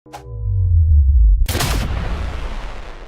All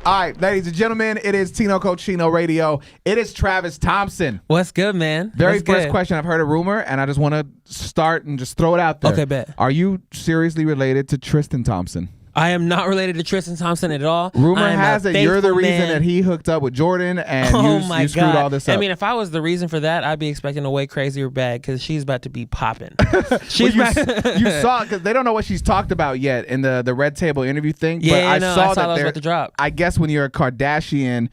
right, ladies and gentlemen, it is Tino Cochino Radio. It is Travis Thompson. What's good, man? Very first question. I've heard a rumor, and I just want to start and just throw it out there. Okay, bet. Are you seriously related to Tristan Thompson? I am not related to Tristan Thompson at all. Rumor has it you're the reason that he hooked up with Jordan and you screwed all this up. I mean, if I was the reason for that, I'd be expecting a way crazier bag because she's about to be popping. You saw, because they don't know what she's talked about yet in the Red Table interview thing. Yeah, but I saw that was about to drop. I guess when you're a Kardashian,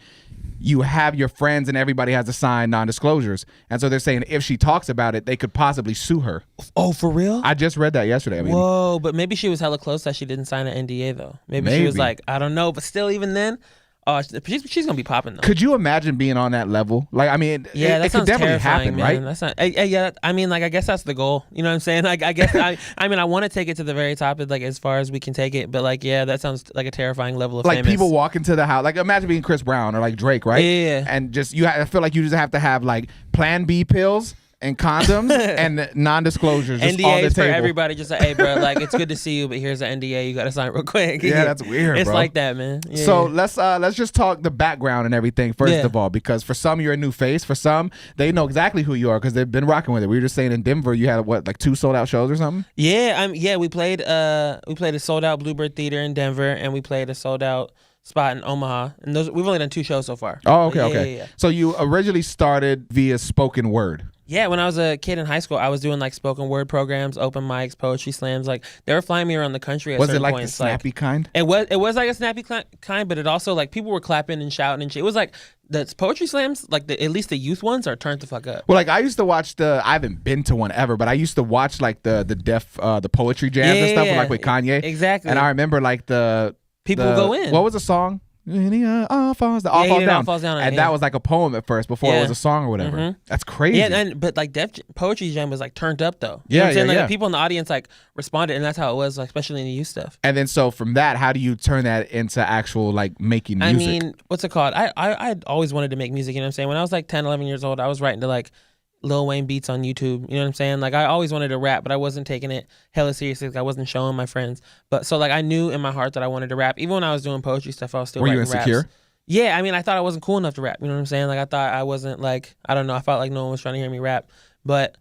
you have your friends and everybody has to sign non-disclosures. And so they're saying if she talks about it, they could possibly sue her. Oh, for real? I just read that yesterday. I mean, whoa, but maybe she was hella close that she didn't sign an NDA, though. Maybe she was like, I don't know. But still, even then, she's going to be popping, though. Could you imagine being on that level? Like, I mean, yeah, it could definitely happen, man. right? That's not, yeah, I mean, like, I guess that's the goal. You know what I'm saying? Like, I guess, I mean, I want to take it to the very top, like, as far as we can take it. But, like, yeah, that sounds like a terrifying level of like famous. People walk into the house. Like, imagine being Chris Brown or, like, Drake, right? Yeah. And just, I feel like you just have to have, like, Plan B pills and condoms and non-disclosures just NDAs on the for table. everybody. Just like, hey, bro, like, it's good to see you, but here's an NDA you got to sign real quick. Yeah, that's weird, It's bro. like that, man. Yeah. So let's just talk the background and everything first of all, because for some you're a new face. For some, they know exactly who you are because they've been rocking with it. We were just saying in Denver you had like 2 sold out shows or something. Yeah, we played a sold out Bluebird Theater in Denver, and we played a sold out spot in Omaha, and we've only done 2 shows so far. Oh, okay. Yeah. So you originally started via spoken word. Yeah, when I was a kid in high school, I was doing like spoken word programs, open mics, poetry slams. Like they were flying me around the country at was certain it like points. the snappy kind? It was like a snappy kind, but it also like people were clapping and shouting and shit. It was like the poetry slams, like at least the youth ones, are turned the fuck up. Well, like I used to watch I haven't been to one ever, but I used to watch like the poetry jams and stuff like with Kanye. Exactly. And I remember like people go in. What was the song? All falls down. And that was like a poem at first before it was a song or whatever. Mm-hmm. That's crazy. Yeah, but like Def Poetry Jam was like turned up though. You know what I'm saying? Yeah. Like people in the audience like responded, and that's how it was, like, especially in the youth stuff. And then so from that, how do you turn that into actual like making music? I mean, what's it called? I always wanted to make music, you know what I'm saying? When I was like 10, 11 years old, I was writing to like Lil Wayne beats on YouTube, you know what I'm saying? Like I always wanted to rap, but I wasn't taking it hella seriously. I wasn't showing my friends. But so like I knew in my heart that I wanted to rap. Even when I was doing poetry stuff, I was still writing raps. Were you insecure? Yeah, I mean, I thought I wasn't cool enough to rap. You know what I'm saying? Like, I thought I wasn't, like, I don't know. I felt like no one was trying to hear me rap. But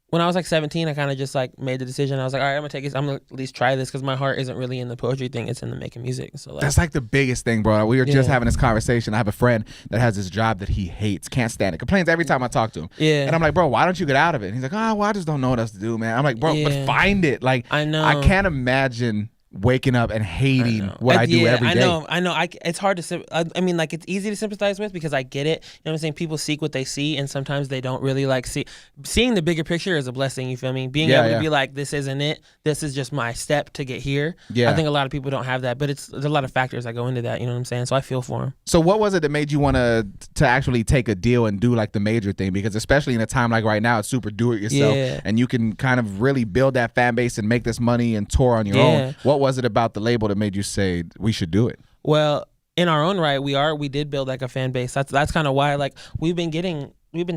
when I was, like, 17, I kind of just, like, made the decision. I was like, all right, I'm going to take this. I'm going to at least try this because my heart isn't really in the poetry thing. It's in the making music. So like, that's, like, the biggest thing, bro. We were just having this conversation. I have a friend that has this job that he hates, can't stand it, complains every time I talk to him. Yeah. And I'm like, bro, why don't you get out of it? And he's like, well, I just don't know what else to do, man. I'm like, bro, but find it. Like, I know. I can't imagine waking up and hating what I do every day. I know. It's hard to. I mean, like, it's easy to sympathize with because I get it. You know what I'm saying? People seek what they see, and sometimes they don't really like see. Seeing the bigger picture is a blessing. You feel me? Being able to be like, this isn't it. This is just my step to get here. Yeah. I think a lot of people don't have that, but there's a lot of factors that go into that. You know what I'm saying? So I feel for them. So what was it that made you want to actually take a deal and do like the major thing? Because especially in a time like right now, it's super do it yourself, and you can kind of really build that fan base and make this money and tour on your own. What was it about the label that made you say we should do it? Well, in our own right, we did build like a fan base. That's kind of why like we've been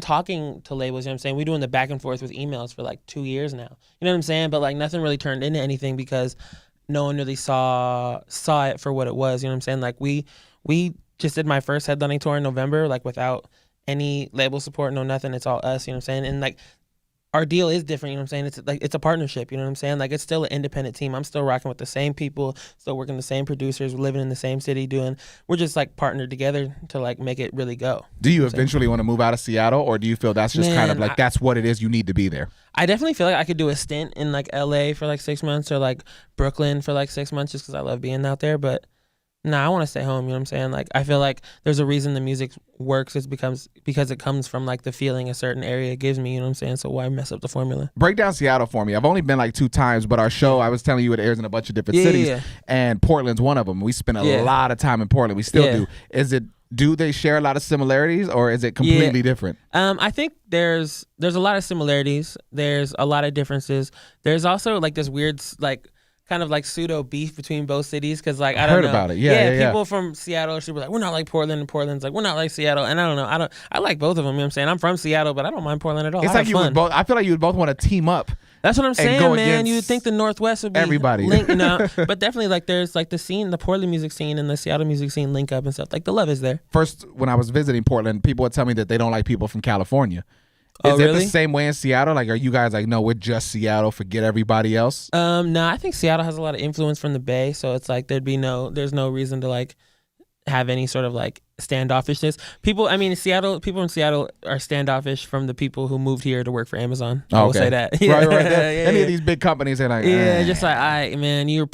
talking to labels, you know what I'm saying? We're doing the back and forth with emails for like 2 years now. You know what I'm saying? But like nothing really turned into anything because no one really saw it for what it was, you know what I'm saying? Like we just did my first headlining tour in November, like without any label support, no nothing. It's all us, you know what I'm saying? And like our deal is different, you know what I'm saying? It's like it's a partnership, you know what I'm saying? Like it's still an independent team. I'm still rocking with the same people, still working the same producers, living in the same city, we're just like partnered together to like make it really go. Do you eventually want to move out of Seattle, or do you feel that's just kind of like that's what it is, you need to be there? I definitely feel like I could do a stint in like LA for like 6 months or like Brooklyn for like 6 months just because I love being out there, but I want to stay home, you know what I'm saying? Like, I feel like there's a reason the music works. It's because it comes from, like, the feeling a certain area gives me, you know what I'm saying? So why mess up the formula? Break down Seattle for me. I've only been, like, 2 times, but our show, I was telling you, it airs in a bunch of different cities, and Portland's one of them. We spent a lot of time in Portland. We still do. Do they share a lot of similarities, or is it completely different? I think there's a lot of similarities. There's a lot of differences. There's also, like, this weird, like, kind of like pseudo beef between both cities because like I don't heard know. About it. Yeah. People from Seattle should be like, we're not like Portland, and Portland's like, we're not like Seattle. And I don't know. I like both of them. You know what I'm saying? I'm from Seattle, but I don't mind Portland at all. It's like you would both. I feel like you would both want to team up That's what I'm saying, man. You would think the Northwest would be everybody. But definitely like there's like the scene, the Portland music scene and the Seattle music scene link up and stuff. Like the love is there. First, when I was visiting Portland, people would tell me that they don't like people from California. Is it the same way in Seattle? Like, are you guys like, no, we're just Seattle, forget everybody else? No, I think Seattle has a lot of influence from the Bay, so it's like there's no reason to like have any sort of like standoffishness. People in Seattle are standoffish from the people who moved here to work for Amazon. I will say that. Right. Any of these big companies are like, just like, man, you're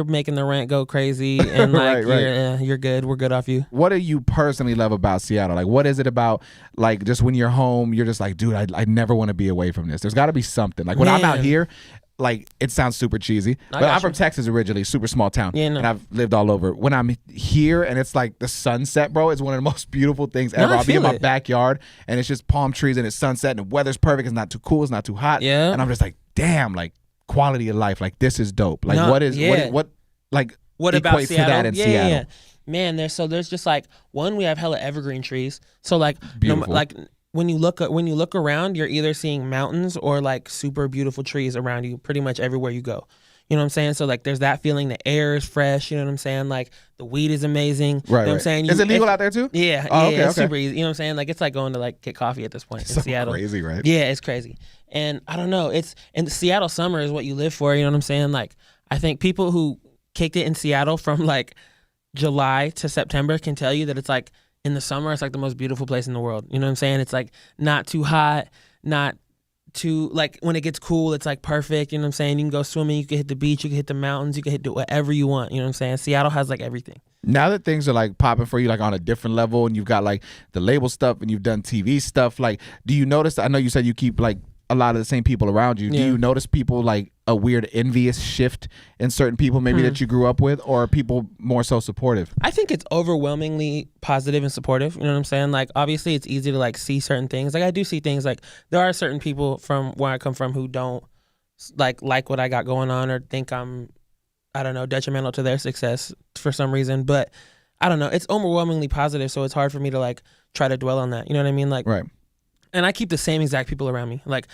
making the rent go crazy, and like, you're good. We're good off you. What do you personally love about Seattle? Like, what is it about, like, just when you're home, you're just like, dude, I never want to be away from this. There's got to be something. Like, when I'm out here, like, it sounds super cheesy, but I'm from Texas originally, super small town, and I've lived all over. When I'm here and it's like the sunset, bro, it's one of the most beautiful things ever. I'll be in my backyard and it's just palm trees and it's sunset and the weather's perfect. It's not too cool, it's not too hot, and I'm just like, damn, like, quality of life, like, this is dope. Like, what about Seattle? To that in Seattle? Man, there's just like, one, we have hella evergreen trees, so like, beautiful. When you look around, you're either seeing mountains or like super beautiful trees around you pretty much everywhere you go. You know what I'm saying? So like there's that feeling, the air is fresh, you know what I'm saying? Like the weed is amazing. Right. You know what I'm saying? Is it legal out there too? Yeah. It's super easy. You know what I'm saying? Like it's like going to like get coffee at this point in Seattle. Crazy, right? Yeah, it's crazy. And I don't know, and the Seattle summer is what you live for, you know what I'm saying? Like I think people who kicked it in Seattle from like July to September can tell you that it's like in the summer, it's like the most beautiful place in the world. You know what I'm saying? It's like not too hot, not too, like when it gets cool, it's like perfect. You know what I'm saying? You can go swimming, you can hit the beach, you can hit the mountains, you can hit whatever you want. You know what I'm saying? Seattle has like everything. Now that things are like popping for you, like on a different level, and you've got like the label stuff and you've done TV stuff, like, do you notice, I know you said you keep like a lot of the same people around you. Do you notice people like a weird envious shift in certain people maybe that you grew up with, or are people more so supportive? I think it's overwhelmingly positive and supportive. You know what I'm saying? Like obviously it's easy to like see certain things. Like I do see things, like there are certain people from where I come from who don't like what I got going on, or think I'm, I don't know, detrimental to their success for some reason. But I don't know, it's overwhelmingly positive, so it's hard for me to like try to dwell on that. You know what I mean? Like, right. And I keep the same exact people around me. Like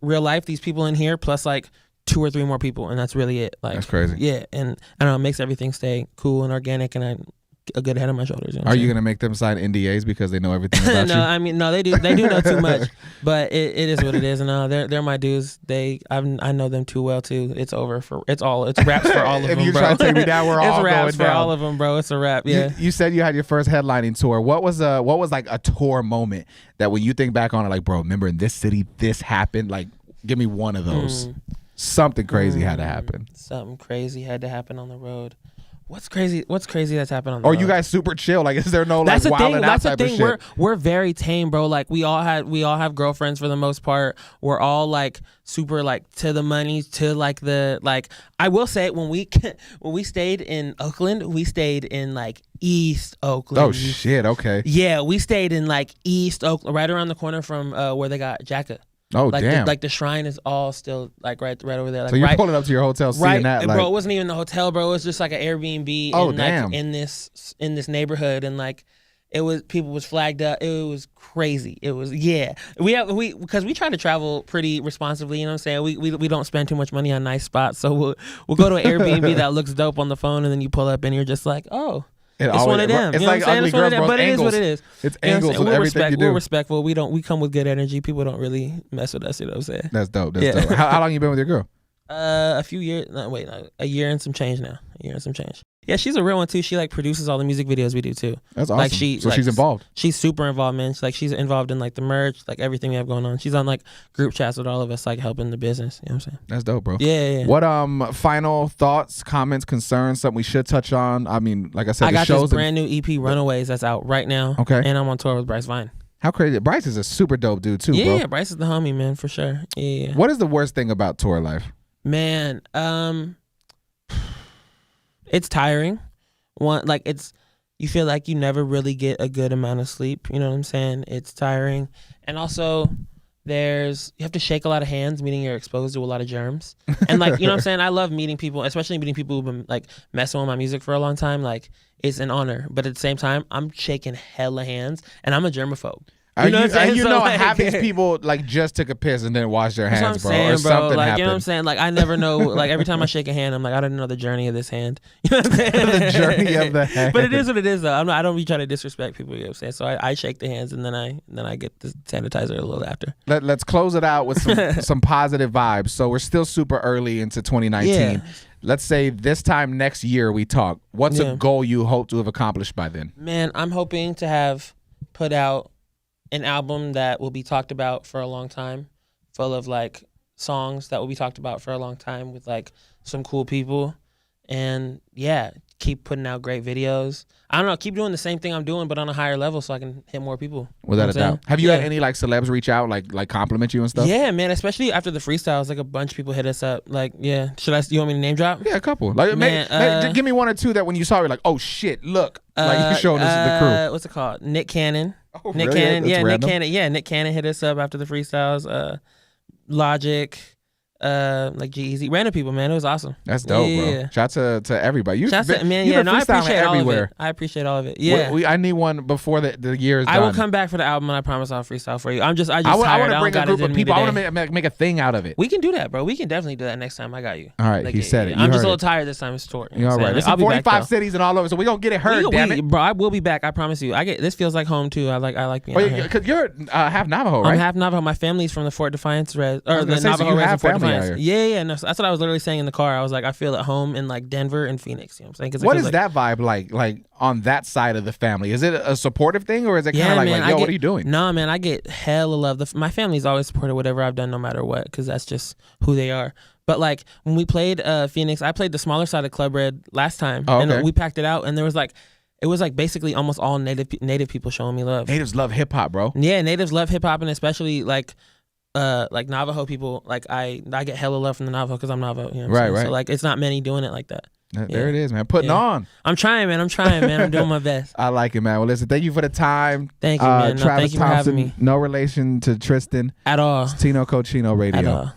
real life, these people in here plus like 2 or 3 more people, and that's really it. Like, that's crazy. Yeah, and I don't know, it makes everything stay cool and organic, and a good head on my shoulders. You know Are you gonna make them sign NDAs because they know everything about you? No, I mean, no, they do know too much, but it is what it is. And they're my dudes. I know them too well too. It's over for it's raps for all of them, bro. If you try to take me down, we're all going down. It's raps for all of them, bro. It's a rap. Yeah. You said you had your first headlining tour. What was like a tour moment that when you think back on it, like, bro, remember in this city this happened? Like, give me one of those. Something crazy had to happen. Something crazy had to happen on the road. What's crazy that's happened on the road? Or you guys super chill? Like, is there no like wilding out type of shit? We're very tame, bro. Like we all have girlfriends for the most part. We're all like super like to the money, to like the like. I will say when we stayed in Oakland, we stayed in like East Oakland. Oh shit! Okay. Yeah, we stayed in like East Oakland, right around the corner from where they got Jacka. Oh like damn! The shrine is all still like right over there. Like, so you're pulling up to your hotel, seeing that, like, bro. It wasn't even the hotel, bro. It was just like an Airbnb. Oh in, damn! Like, in this neighborhood, and like people was flagged up. It was crazy. It was because we try to travel pretty responsibly. You know what I'm saying? We don't spend too much money on nice spots, so we'll go to an Airbnb that looks dope on the phone, and then you pull up and you're just like, oh. It's one of them. It's like Ugly Girls, but it is what it is. It's angles with everything you do. We're respectful. We come with good energy. People don't really mess with us. You know what I'm saying? That's dope. That's dope. How long you been with your girl? A few years. A year and some change now. A year and some change. Yeah, she's a real one too. She like produces all the music videos we do too. That's awesome. Like she's involved. She's super involved, man. She's involved in like the merch, like everything we have going on. She's on like group chats with all of us, like helping the business. You know what I'm saying? That's dope, bro. Yeah. What final thoughts, comments, concerns, something we should touch on? I mean, like I said, I got this brand new EP, Runaways, that's out right now. Okay. And I'm on tour with Bryce Vine. How crazy! Bryce is a super dope dude too, bro. Yeah, Bryce is the homie, man, for sure. Yeah. What is the worst thing about tour life? Man, it's tiring. You feel like you never really get a good amount of sleep. You know what I'm saying? It's tiring. And also you have to shake a lot of hands, meaning you're exposed to a lot of germs. And like, you know what I'm saying? I love meeting people, especially meeting people who've been like messing with my music for a long time. Like, it's an honor. But at the same time, I'm shaking hella hands and I'm a germaphobe. You know what I'm saying? You So, know, like, half these people like just took a piss and didn't wash their hands, that's what I'm bro, saying, or something like, happened. you know what I'm saying? Like, I never know. Like, every time I shake a hand, I'm like, I don't know the journey of this hand. You know what I'm saying? The journey of the hand. But it is what it is, though. I don't be trying to disrespect people. You know what I'm saying? So I shake the hands, and then I get the sanitizer a little after. Let's close it out with some positive vibes. So we're still super early into 2019. Yeah. Let's say this time next year we talk. What's a goal you hope to have accomplished by then? Man, I'm hoping to have put out an album that will be talked about for a long time, full of like songs that will be talked about for a long time with like some cool people, and yeah, keep putting out great videos. I don't know, keep doing the same thing I'm doing, but on a higher level, so I can hit more people. Without a doubt. Have you had any like celebs reach out, like compliment you and stuff? Yeah, man. Especially after the freestyles, like a bunch of people hit us up. Like, yeah, you want me to name drop? Yeah, a couple. Like, man, give me one or two that when you saw it, like, oh shit, look, like you showing us the crew. What's it called? Nick Cannon. Oh, Nick really? Cannon. That's random. Nick Cannon. Yeah, Nick Cannon hit us up after the freestyles. Logic. Like G-Eazy, random people, man. It was awesome. That's dope, bro. Shout out to everybody. Man, I appreciate all of it. I appreciate all of it. Yeah, I need one before the year is done. I will come back for the album, and I promise I'll freestyle for you. I want to bring a group of people. I want to make a thing out of it. We can do that, bro. We can definitely do that next time. I got you. All right, he said it. I'm just a little tired this time. It's tour. You're all right. It's 45 cities and all over, so we gonna get it heard. Damn it, bro. I will be back. I promise you. This feels like home too. I like being here. Because you're half Navajo, right? I'm half Navajo. My family's from the Fort Defiance the Navajo res in Fort Defiance. Yeah. No, that's what I was literally saying in the car. I was like, I feel at home in like Denver and Phoenix. You know what I'm saying? What is that vibe like on that side of the family? Is it a supportive thing, or is it kind of like, yo, what are you doing? Nah, man, I get hella love. My family's always supported whatever I've done, no matter what, because that's just who they are. But like when we played Phoenix, I played the smaller side of Club Red last time, and we packed it out, and there was like, it was like basically almost all native people showing me love. Natives love hip hop, bro. Yeah, natives love hip hop, and especially like Navajo people, like I get hella love from the Navajo because I'm Navajo. You know what I'm saying? Right. So like it's not many doing it like that. There it is, man. Putting on. I'm trying, man. I'm doing my best. I like it, man. Well, listen, thank you for the time. Thank you, man. Travis thank you Thompson, for having me. No relation to Tristan. At all. It's Tino Cochino Radio. At all.